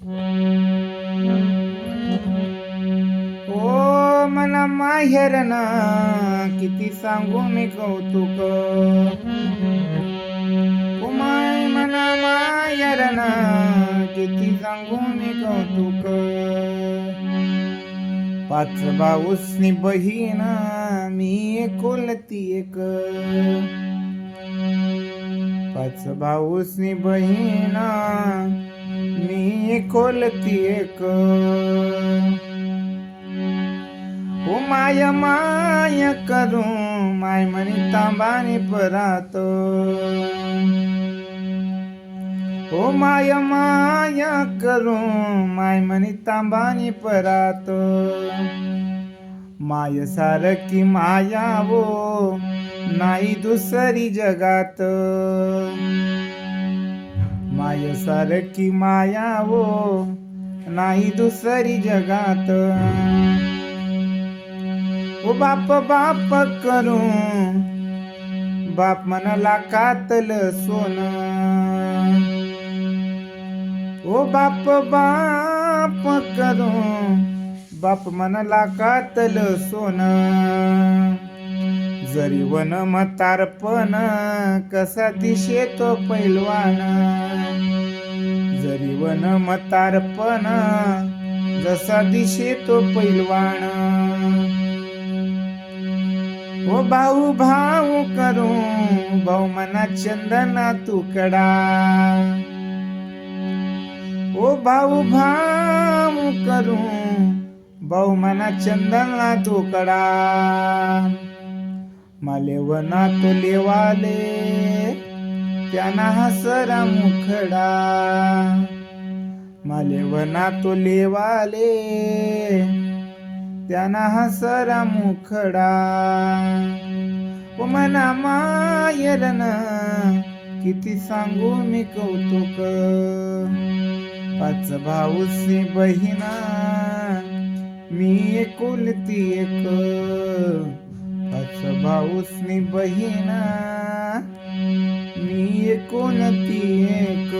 ओ मना माहेरना किती सांगू मी कौतुक. ओ माय मना माहेरना किती सांगू मी कौतुक. पाच भाऊसनी बहीण मी एकुलती एक. पाच भाऊसनी बहीण मी एकुलती एक. ओ माय माय करू माय म्हणी तांबानी परात. ओ माय माय करू माय म्हणी तांबानी परात. माय सारखी माया वो नाही दुसरी जगात. माय सारखी माया वो नाही दुसरी जगात. ओ बाप बाप करू बाप म्हणाला कातल सोन. ओ बाप बाप करू बाप म्हणाला कातल सोन. जरी वन म्हातारपण कसा दिशे तो पैलवान. जरी वन म्हातारपण जसा दिशे तो पैलवान. ओ भाऊ भाऊ करू भाऊ मना चंदना तुकडा. ओ भाऊ भाऊ करू भाऊ मना चंदना तुकडा. माले वनात लेवाले त्यांना हसरा मुखडा. माले वनात लेवाले त्यांना हसरा मुखडा. ओ मना मायरन किती सांगू मी कौतुक. पाच भाऊसी बहिणा मी एकुलती एक. पाच भाऊसनी बहिणा मी एकुलती एक.